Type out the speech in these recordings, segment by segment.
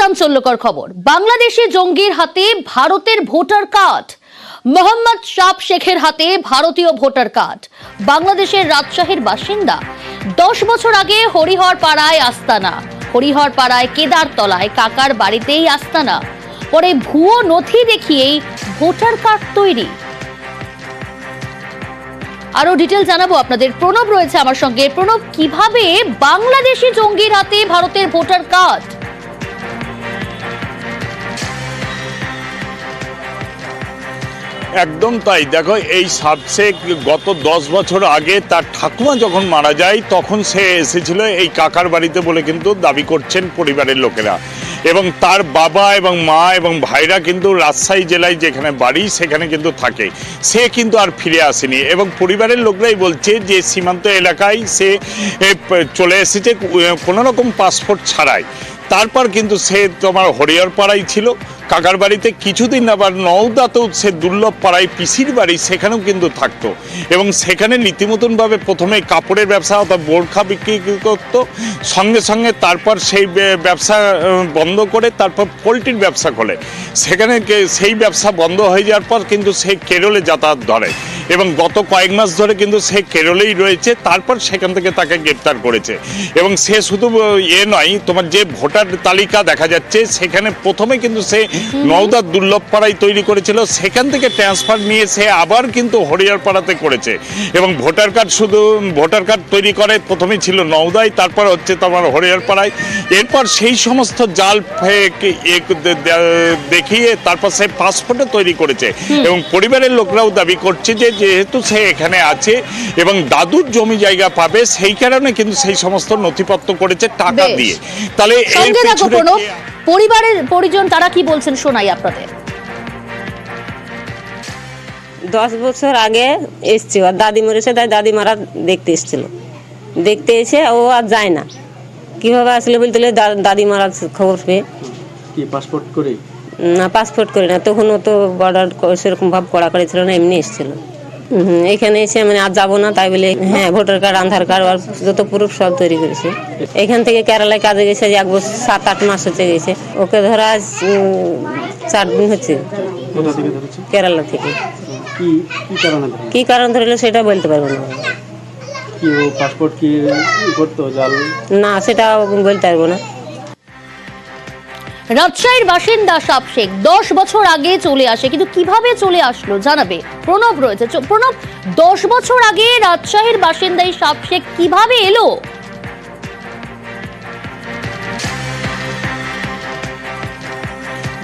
চাঞ্চল্যকর খবর, বাংলাদেশি জঙ্গির হাতে ভারতের ভোটার কার্ড। মোহাম্মদ শাব শেখের হাতে ভারতীয় ভোটার কার্ড। বাংলাদেশের রাজশাহীর বাসিন্দা, 10 বছর আগে হরিহর পাড়ায় আস্তানা, হরিহর পাড়ায় কেদারতলায় কাকার বাড়িতেই আস্তানা, পরে ভুয়ো নথি দেখিয়েই ভোটার কার্ড তৈরি। আরো ডিটেল জানাবো আপনাদের। প্রণব রয়েছে আমার সঙ্গে। প্রণব, কিভাবে বাংলাদেশি জঙ্গির হাতে ভারতের ভোটার কার্ড? একদম তাই। দেখো, এই শাব শেখ গত 10 বছর আগে তার ঠাকুমা যখন মারা যায় তখন সে এসেছিল এই কাকার বাড়িতে বলে কিন্তু দাবি করছেন পরিবারের লোকেরা, এবং তার বাবা এবং মা এবং ভাইরা কিন্তু রাজশাহী জেলায় যেখানে বাড়ি সেখানে কিন্তু থাকে। সে কিন্তু আর ফিরে আসেনি, এবং পরিবারের লোকরাই বলছে যে সীমান্ত এলাকায় সে চলে এসেছে কোনো রকম পাসপোর্ট ছাড়াই। তারপর কিন্তু সে তোমার হরিহর পাড়ায় ছিল কাকার বাড়িতে, কিছুদিন আবার নওদাতেও সে দুর্লভ পাড়ায় পিসির বাড়ি, সেখানেও কিন্তু থাকতো, এবং সেখানে রীতিমতনভাবে প্রথমে কাপড়ের ব্যবসা অর্থাৎ বোরখা বিক্রি করত, সঙ্গে সঙ্গে তারপর সেই ব্যবসা বন্ধ করে তারপর পোলট্রির ব্যবসা করে। সেখানে সেই ব্যবসা বন্ধ হয়ে যাওয়ার পর কিন্তু সে কেরলে যাতায়াত ধরে, এবং গত কয়েক মাস ধরে কিন্তু সে কেরলেই রয়েছে। তারপর সেখান থেকে তাকে গ্রেপ্তার করেছে, এবং সে শুধু নয়, তোমার যে ভোটার তালিকা দেখা যাচ্ছে সেখানে প্রথমে কিন্তু সে নওদার দুর্লভ পাড়ায় তৈরি করেছিল, সেখান থেকে ট্রান্সফার নিয়ে সে আবার কিন্তু হরিহর পাড়াতে করেছে, এবং ভোটার কার্ড তৈরি করে প্রথমে ছিল নওদায়, তারপর হচ্ছে তোমার হরিহর পাড়ায়। এরপর সেই সমস্ত জাল দেখিয়ে তারপর সে পাসপোর্টে তৈরি করেছে, এবং পরিবারের লোকরাও দাবি করছে যে যেহেতু সে এখানে আছে এবং দাদুর জমি জায়গা পাবে, সেই কারণে কিন্তু সেই সমস্ত নথিপত্র করেছে টাকা দিয়ে। তাহলে পরিবারের পরিজন তারা কি বলছেন শোনাই আপনাদের। 10 বছর আগে এসছে, আর দাদি মরেছে, তাই দাদি মারা দেখতে এসেছিল। দেখতে এসে ও আর যায় না, কিভাবে আসলে বলতে দাদি মারার খবর পেয়ে। কি পাসপোর্ট করে? না, পাসপোর্ট করে না, তখন ও তো বর্ডার সেরকম ভাব করা করেছিল না, এমনি এসেছিল। এখানে এসে মানে আর যাবো না তাই বলে হ্যাঁ ভোটার কার্ড, আধার কার্ড আর যত প্রুফ সব তৈরি করেছে। এখান থেকে কেরালায় কাজে গেছে, 1 বছর 7-8 মাস হচ্ছে গেছে। ওকে ধরা 4 দিন হচ্ছে কেরালা থেকে। কি কারণ ধরলো সেটা বলতে পারবো না। কি ও পাসপোর্ট কি করতো জাল? না, সেটা বলতে পারবো না। রাজশাহীর বাসিন্দা শাব শেখ 10 বছর আগে চলে আসে, কিন্তু কিভাবে চলে আসলো জানাবে। প্রণব রয়েছে। প্রণব, 10 বছর আগে রাজশাহীর বাসিন্দা এই শাব শেখ কিভাবে এলো?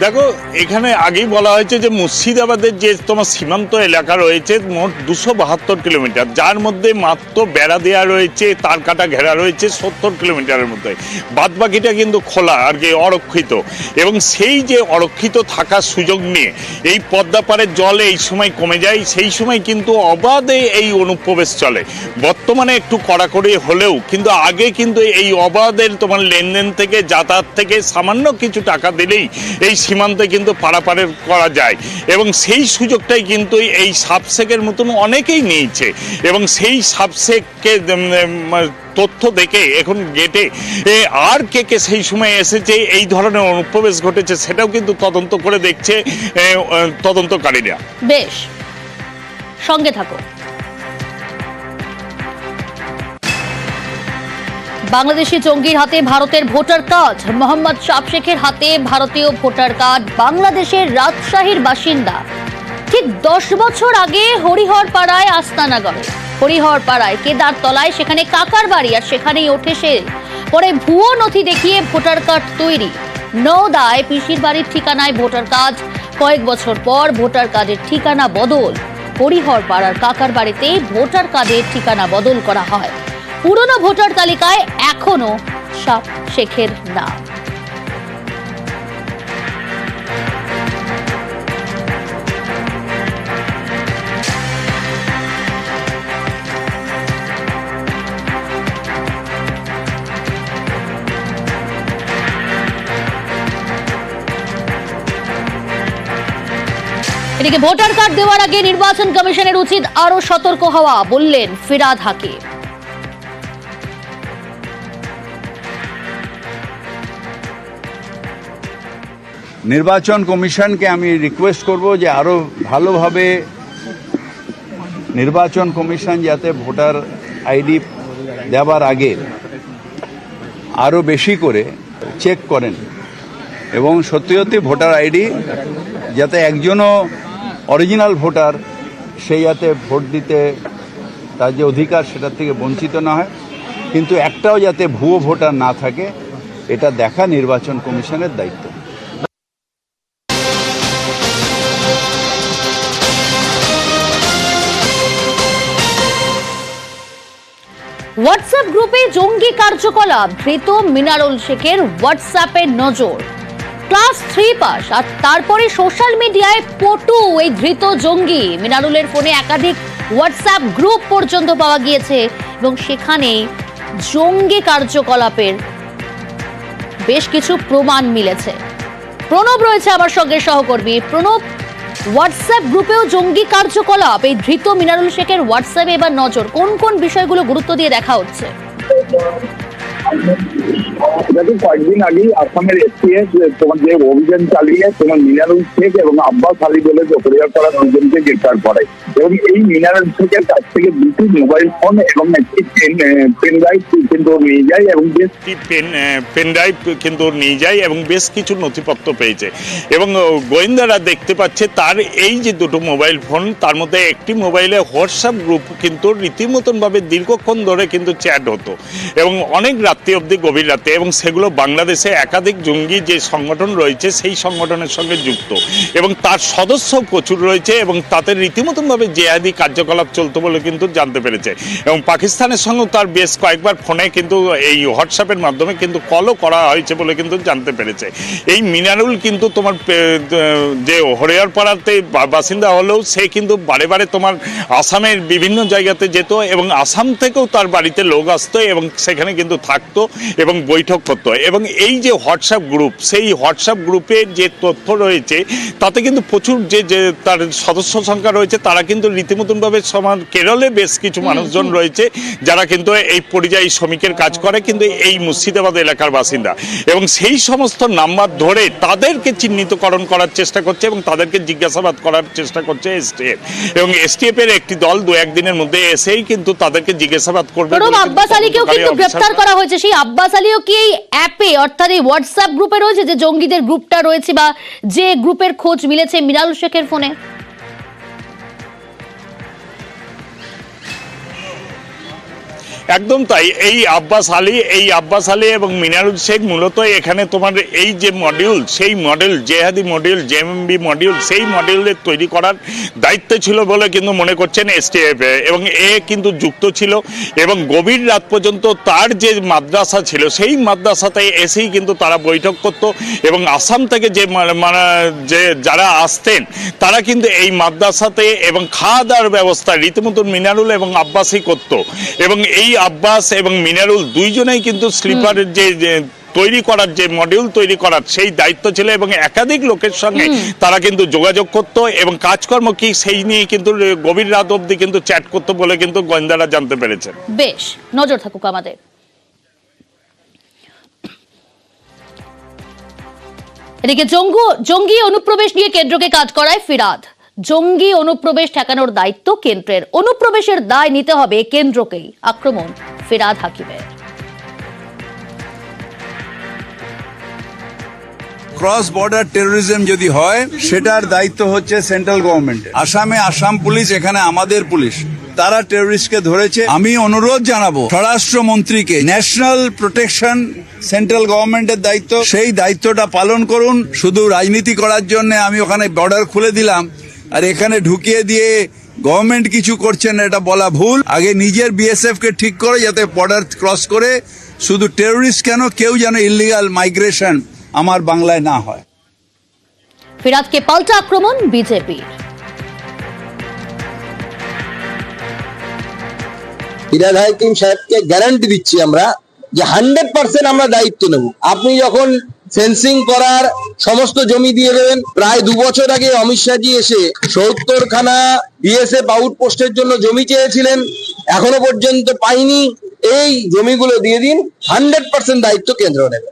দেখো, এখানে আগেই বলা হয়েছে যে মুর্শিদাবাদের যে তোমার সীমান্ত এলাকা রয়েছে মোট 272 কিলোমিটার, যার মধ্যে মাত্র বেড়া দেওয়া রয়েছে, তার কাটা ঘেরা রয়েছে 70 কিলোমিটারের মধ্যে, বাদবাকিটা কিন্তু খোলা আর কি অরক্ষিত। এবং সেই যে অরক্ষিত থাকার সুযোগ নিয়ে এই পদ্মাপাড়ের জল এই সময় কমে যায়, সেই সময় কিন্তু অবাধে এই অনুপ্রবেশ চলে। বর্তমানে একটু কড়াকড়ি হলেও কিন্তু আগে কিন্তু এই অবাধের তোমার লেনদেন থেকে, যাতায়াত থেকে সামান্য কিছু টাকা দিলেই এই সীমান্তে কিন্তু পারাপারের করা যায়, এবং সেই সুযোগটাই কিন্তু এই শাব শেখের মতন অনেকেই নিয়েছে। এবং সেই শাব শেখকে তথ্য দেখে এখন গেটে আর কে সেই সময় এসেছে, এই ধরনের অনুপ্রবেশ ঘটেছে, সেটাও কিন্তু তদন্ত করে দেখছে তদন্তকারীরা। বেশ, সঙ্গে থাকো। বাংলাদেশি জঙ্গির হাতে ভারতের ভোটার কার্ড। মোহাম্মদ শাব শেখের হাতে ভারতীয় ভোটার কার্ড। বাংলাদেশের রাজশাহীর বাসিন্দা, ঠিক 10 বছর আগে হরিহর পাড়ায় আস্তানা গড়ে, হরিহর পাড়ায় কেদারতলায় সেখানে কাকার বাড়ি, আর সেখানেই ওঠে সে। পরে ভুয়ো নথি দেখিয়ে ভোটার কার্ড তৈরি। নওদায় পিসির বাড়ির ঠিকানায় ভোটার কার্ড। কয়েক বছর পর ভোটার কার্ডের ঠিকানা বদল। হরিহর পাড়ার কাকার বাড়িতে ভোটার কার্ডের ঠিকানা বদল করা হয়। পুরনো ভোটার তালিকায় এখনো শাব শেখের নাম। এদিকে ভোটার কার্ড দেওয়ার আগে নির্বাচন কমিশনের উচিত আরো সতর্ক হওয়া, বললেন ফিরহাদ হাকিম। নির্বাচন কমিশনকে আমি রিকোয়েস্ট করব যে আরও ভালোভাবে নির্বাচন কমিশন যাতে ভোটার আইডি দেওয়ার আগে আরও বেশি করে চেক করেন এবং সত্যি সত্যি ভোটার আইডি যাতে একজনও অরিজিনাল ভোটার সেই যাতে ভোট দিতে তার যে অধিকার সেটার থেকে বঞ্চিত না হয়, কিন্তু একটাও যাতে ভুয়ো ভোটার না থাকে এটা দেখা নির্বাচন কমিশনের দায়িত্ব। হোয়াটসঅ্যাপ গ্রুপে জঙ্গি কার্যকলাপ, ধৃত মিনারুল শেখের হোয়াটসঅ্যাপে নজর। ক্লাস 3 পাস আর তারপরে সোশ্যাল মিডিয়ায় পটু এই ধৃত জঙ্গি। মিনারুলের ফোনে একাধিক হোয়াটসঅ্যাপ গ্রুপ পর্যন্ত পাওয়া গিয়েছে এবং সেখানে জঙ্গি কার্যকলাপের বেশ কিছু প্রমাণ মিলেছে। প্রণব রয়েছে আমার সঙ্গে সহকর্মী। প্রণব, হোয়াটসঅ্যাপ গ্রুপেও জঙ্গি কার্যকলাপ, এই ধৃত মিনারুল শেখের হোয়াটসঅ্যাপে এবার নজর, কোন কোন বিষয়গুলো গুরুত্ব দিয়ে দেখা হচ্ছে? দেখুন, কয়েকদিন আগেই আসামের এসটিএফ তোমার যে অভিযান চালিয়ে তোমার মিনারুল শেখ এবং আব্বাস আলী বলে পরিবার করা দুজনকে গ্রেপ্তার করে এবং এই মিনারুল শেখের কাছ থেকে দুটি মোবাইল ফোন এবং একটি পেন ড্রাইভ কিন্তু নিয়ে যায় এবং বেশ পেন ড্রাইভ কিন্তু নিয়ে যায় এবং বেশ কিছু নথিপত্র পেয়েছে এবং গোয়েন্দারা দেখতে পাচ্ছে তার এই যে দুটো মোবাইল ফোন, তার মধ্যে একটি মোবাইলে হোয়াটসঅ্যাপ গ্রুপ কিন্তু রীতিমতনভাবে দীর্ঘক্ষণ ধরে কিন্তু চ্যাট হতো এবং অনেক রাত্রি অবধি, গভীর রাতে, এবং সেগুলো বাংলাদেশে একাধিক জঙ্গি যে সংগঠন রয়েছে সেই সংগঠনের সঙ্গে যুক্ত এবং তার সদস্য প্রচুর রয়েছে এবং তাতে রীতিমতনভাবে জেহাদি কার্যকলাপ চলতো বলে কিন্তু জানতে পেরেছে এবং পাকিস্তানের সঙ্গে তার বেশ কয়েকবার ফোনে কিন্তু এই হোয়াটসঅ্যাপের মাধ্যমে কিন্তু কলও করা হয়েছে বলে কিন্তু জানতে পেরেছে। এই মিনারুল কিন্তু তোমার যে হরিহরপাড়াতে বাসিন্দা হলেও সে কিন্তু বারে বারে তোমার আসামের বিভিন্ন জায়গাতে যেত এবং আসাম থেকেও তার বাড়িতে লোক আসতো এবং সেখানে কিন্তু থাকতো এবং বৈঠক করতো এবং এই যে হোয়াটসঅ্যাপ গ্রুপ, সেই হোয়াটসঅ্যাপ গ্রুপে যে তথ্য রয়েছে তাতে কিন্তু প্রচুর যে তার সদস্য সংখ্যা রয়েছে তারা কিন্তু রীতিমতনভাবে সমান কেরলে বেশ কিছু মানুষজন রয়েছে যারা কিন্তু এই পরিযায়ী শ্রমিকের কাজ করে কিন্তু এই মুর্শিদাবাদ এলাকার বাসিন্দা এবং সেই সমস্ত নাম্বার ধরে তাদেরকে চিহ্নিতকরণ করার চেষ্টা করছে এবং তাদেরকে জিজ্ঞাসাবাদ করার চেষ্টা করছে এসটিএফ এবং এসটিএফ এর একটি দল 2-1 দিনের মধ্যে এসেই কিন্তু তাদেরকে জিজ্ঞাসাবাদ করবে। আব্বাস আলীকেও কিন্তু গ্রেফতার করা হয়েছে। সেই আব্বাস আলীও কি এই অ্যাপে অর্থাৎ এই হোয়াটসঅ্যাপ গ্রুপে রয়েছে, যে জঙ্গিদের গ্রুপটা রয়েছে বা যে গ্রুপের খোঁজ মিলেছে মিনারুল শেখের ফোনে? একদম তাই। এই আব্বাস আলী এবং মিনারুল শেখ মূলত এখানে তোমার এই যে মডিউল, সেই model Jihadi module, JMB module, সেই মডিউলের তৈরি করার দায়িত্ব ছিল বলে কিন্তু মনে করছেন এসটিএফ এবং এ কিন্তু যুক্ত ছিল এবং গভীর রাত পর্যন্ত তার যে মাদ্রাসা ছিল সেই মাদ্রাসাতে এসেই কিন্তু তারা বৈঠক করত এবং আসাম থেকে যে যারা আসতেন তারা কিন্তু এই মাদ্রাসাতে এবং খাওয়া দাওয়ার ব্যবস্থা রীতিমতো মিনারুল এবং আব্বাসই করত এবং এই আব্বাস এবং মিনারুল দুইজনেই কিন্তু স্লিপারের যে তৈরি করার যে মডিউল তৈরি করার সেই দায়িত্ব ছিল এবং একাধিক লোকের সঙ্গে তারা কিন্তু যোগাযোগ করত এবং কাজকর্ম কি সেই নিয়ে কিন্তু গভীর রাত অবধি কিন্তু চ্যাট করতো বলে কিন্তু গোয়েন্দারা জানতে পেরেছেন। বেশ, নজর থাকুক আমাদের। এদিকে জঙ্গি অনুপ্রবেশ নিয়ে কেন্দ্রকে কাজ করায় ফিরাদ। জঙ্গি অনুপ্রবেশ ঠেকানোর দায়িত্ব কেন্দ্রের, অনুপ্রবেশের দায় নিতে হবে কেন্দ্রকেই, আক্রমণ ফিরাদ হাকিমের। ক্রস বর্ডার টেরোরিজম যদি হয় সেটার দায়িত্ব হচ্ছে সেন্ট্রাল গভর্নমেন্টের। আসামে আসাম পুলিশ, এখানে আমাদের পুলিশ, তারা টেরোরিস্টকে ধরেছে। আমি অনুরোধ জানাবো স্বরাষ্ট্রমন্ত্রীকে, ন্যাশনাল প্রোটেকশন সেন্ট্রাল গভর্নমেন্টের দায়িত্ব, সেই দায়িত্বটা পালন করুন। শুধু রাজনীতি করার জন্য আমি ওখানে বর্ডার খুলে দিলাম আর এখানে ঢুকিয়ে দিয়ে গভর্নমেন্ট কিছু করছেন এটা বলা ভুল। আগে নিজের বিএসএফ কে ঠিক করে যাতে বর্ডার ক্রস করে, শুধু টেরোরিস্ট কেন, কেউ যেন ইলিগাল মাইগ্রেশন আমার বাংলায় না হয়। ফিরাদকে পাল্টা আক্রমণ বিজেপির। ফিরাদ হাকিম সাহেবকে গ্যারান্টি দিচ্ছি আমরা যে 100% আমরা দায়িত্ব নেব। আপনি যখন ফেন্সিং করার সমস্ত জমি দিয়ে দেবেন, প্রায় 2 বছর আগে অমিত শাহজি এসে 70খানা বিএসএফ আউটপোস্টের জন্য জমি চেয়েছিলেন, এখনো পর্যন্ত পাইনি। এই জমিগুলো দিয়ে দিন, 100% দায়িত্ব কেন্দ্র নেবে।